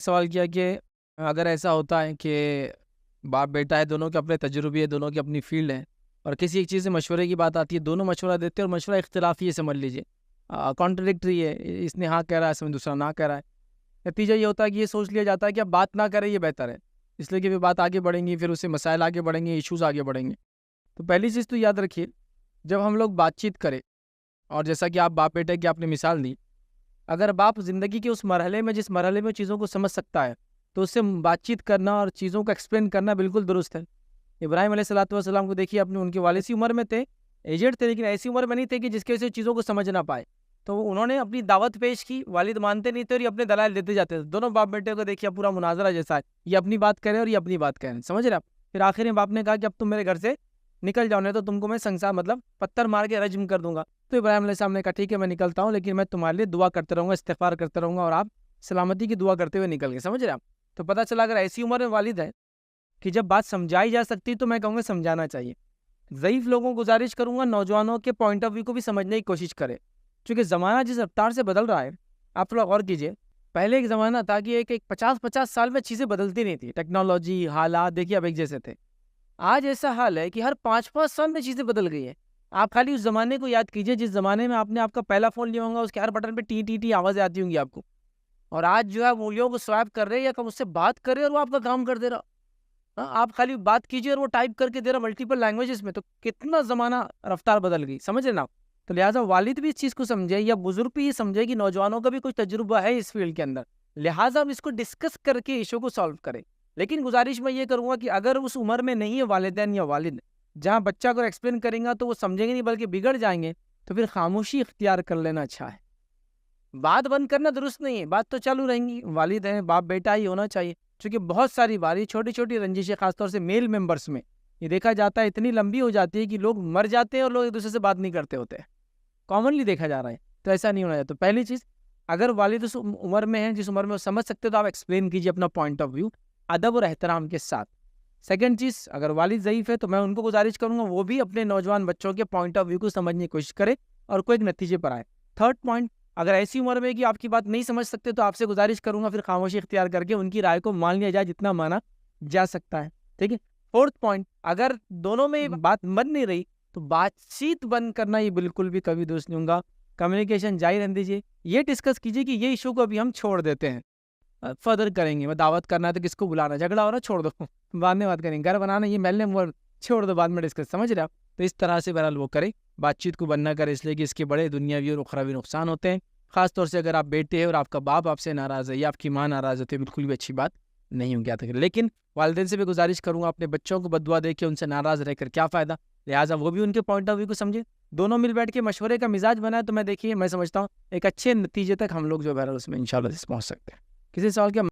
سوال کیا کہ اگر ایسا ہوتا ہے کہ باپ بیٹا ہے، دونوں کے اپنے تجربے ہیں، دونوں کی اپنی فیلڈ ہے، اور کسی ایک چیز سے مشورے کی بات آتی ہے، دونوں مشورہ دیتے ہیں اور مشورہ اختلافی ہے، سمجھ لیجیے کانٹرڈکٹری ہے، اس نے ہاں کہہ رہا ہے، اس میں دوسرا نہ کہہ رہا ہے۔ نتیجہ یہ ہوتا ہے کہ یہ سوچ لیا جاتا ہے کہ اب بات نہ کرے یہ بہتر ہے، اس لیے کہ پھر بات آگے بڑھیں گی، پھر اس سے مسائل آگے بڑھیں گے، ایشوز آگے بڑھیں گے۔ تو پہلی چیز تو یاد رکھیے، جب ہم لوگ بات چیت کریں، اور جیسا کہ آپ باپ بیٹے کی آپ نے مثال دی، اگر باپ زندگی کے اس مرحلے میں جس مرحلے میں چیزوں کو سمجھ سکتا ہے تو اس سے بات چیت کرنا اور چیزوں کو ایکسپلین کرنا بالکل درست ہے۔ ابراہیم علیہ الصلوۃ والسلام کو دیکھیے، اپنے ان کے والد سی عمر میں تھے، ایجڈ تھے، لیکن ایسی عمر میں نہیں تھے کہ جس کی وجہ سے چیزوں کو سمجھ نہ پائے، تو انہوں نے اپنی دعوت پیش کی، والد مانتے نہیں تھے اور یہ اپنے دلائل دیتے جاتے تھے۔ دونوں باپ بیٹے کو دیکھیے، پورا مناظرہ جیسا ہے، یہ اپنی بات کرے اور یہ اپنی بات کہیں، سمجھ رہے آپ؟ پھر آخر میں باپ نے کہا کہ اب تم میرے گھر سے نکل جاؤ، نہیں تو تم کو میں سنگسار مطلب پتھر مار کے رجم کر دوں گا۔ تو ابراہیم علیہ السلام نے کہا ٹھیک ہے میں نکلتا ہوں، لیکن میں تمہارے لیے دعا کرتے رہوں گا، استغفار کرتے رہوں گا، اور آپ سلامتی کی دعا کرتے ہوئے نکل گئے، سمجھ رہے آپ؟ تو پتہ چلا اگر ایسی عمر میں والد ہے کہ جب بات سمجھائی جا سکتی تو میں کہوں گا سمجھانا چاہیے۔ ضعیف لوگوں کو گزارش کروں گا نوجوانوں کے پوائنٹ آف ویو کو بھی سمجھنے کی کوشش کرے، کیونکہ زمانہ جس رفتار سے بدل رہا ہے، آپ تھوڑا غور کیجئے۔ پہلے ایک زمانہ تھا کہ ایک 50 سال میں چیزیں بدلتی نہیں تھی، ٹیکنالوجی حالات دیکھیے اب ایک جیسے تھے۔ آج ایسا حال ہے کہ ہر 5 سال میں چیزیں بدل گئی ہیں۔ آپ خالی اس زمانے کو یاد کیجئے جس زمانے میں آپ نے آپ کا پہلا فون لیا ہوگا، اس کے ہر بٹن پہ ٹی ٹی ٹی آوازیں آتی ہوں گی آپ کو، اور آج جو ہے انگلیوں کو سوائپ کر رہے یا کہ اس سے بات کر رہے اور وہ آپ کا کام کر دے رہا۔ آپ خالی بات کیجئے اور وہ ٹائپ کر کے دے رہا ملٹیپل لینگویجز میں، تو کتنا زمانہ رفتار بدل گئی، سمجھ رہے نا آپ؟ تو لہٰذا والد بھی اس چیز کو سمجھے یا بزرگ بھی یہ سمجھے کہ نوجوانوں کا بھی کچھ تجربہ ہے اس فیلڈ کے اندر، لہٰذا ہم اس کو ڈسکس کر کے ایشو کو سالو کریں۔ لیکن گزارش میں یہ کروں گا کہ اگر اس عمر میں نہیں ہے والدین یا والد، جہاں بچہ کو ایکسپلین کریں گا تو وہ سمجھیں گے نہیں بلکہ بگڑ جائیں گے، تو پھر خاموشی اختیار کر لینا اچھا ہے۔ بات بند کرنا درست نہیں ہے، بات تو چالو رہیں گی، والد ہیں، باپ بیٹا ہی ہونا چاہیے، چونکہ بہت ساری باری چھوٹی چھوٹی رنجشیں خاص طور سے میل ممبرس میں یہ دیکھا جاتا ہے اتنی لمبی ہو جاتی ہے کہ لوگ مر جاتے ہیں اور لوگ ایک دوسرے سے بات نہیں کرتے ہوتے ہیں، کامنلی دیکھا جا رہا ہے۔ تو ایسا نہیں ہونا چاہیے۔ تو پہلی چیز، اگر والد اس عمر میں ہیں جس عمر میں وہ سمجھ سکتے تو آپ ایکسپلین کیجیے اپنا پوائنٹ آف ویو ادب اور احترام کے ساتھ۔ سیکنڈ چیز، اگر والد ضعیف ہے تو میں ان کو گزارش کروں گا وہ بھی اپنے نوجوان بچوں کے پوائنٹ آف ویو کو سمجھنے کی کوشش کرے اور کوئی ایک نتیجے پر آئے۔ تھرڈ پوائنٹ، اگر ایسی عمر میں کہ آپ کی بات نہیں سمجھ سکتے تو آپ سے گزارش کروں گا پھر خاموشی اختیار کر کے ان کی رائے کو مان لیا جائے جتنا مانا جا سکتا ہے، ٹھیک ہے۔ فورتھ پوائنٹ، اگر دونوں میں بات بن نہیں رہی تو بات چیت بند کرنا یہ بالکل بھی کبھی درست نہیں ہوگا، کمیونیکیشن جاری رہنے دیجیے، یہ ڈسکس کیجیے کہ یہ ایشو کو ابھی ہم چھوڑ دیتے ہیں، فردر کریں گے، دعوت کرنا ہے تو کس کو بلانا، جھگڑا ہو رہا چھوڑ دو بعد میں بات کریں گے، گھر بنانا یہ محلے میں چھوڑ دو بعد میں ڈسکس، سمجھ رہے آپ؟ تو اس طرح سے بہرحال وہ کرے، بات چیت کو بند نہ کرے، اس لیے کہ اس کے بڑے دنیاوی اور اخروی نقصان ہوتے ہیں، خاص طور سے اگر آپ بیٹے ہیں اور آپ کا باپ آپ سے ناراض ہے یا آپ کی ماں ناراض ہے تو بالکل بھی اچھی بات نہیں ہوگی یاد رکھیں۔ لیکن والدین سے بھی گزارش کروں گا اپنے بچوں کو بددعا دے کے ان سے ناراض رہ کر کیا فائدہ، لہٰذا وہ بھی ان کے پوائنٹ آف ویو کو سمجھے، دونوں مل بیٹھ کے مشورے کا مزاج بنائے، تو میں دیکھیے میں سمجھتا ہوں ایک اچھے نتیجے تک ہم لوگ جو بہرحال اس میں انشاءاللہ پہنچ سکتے ہیں۔ کسی سوال کیا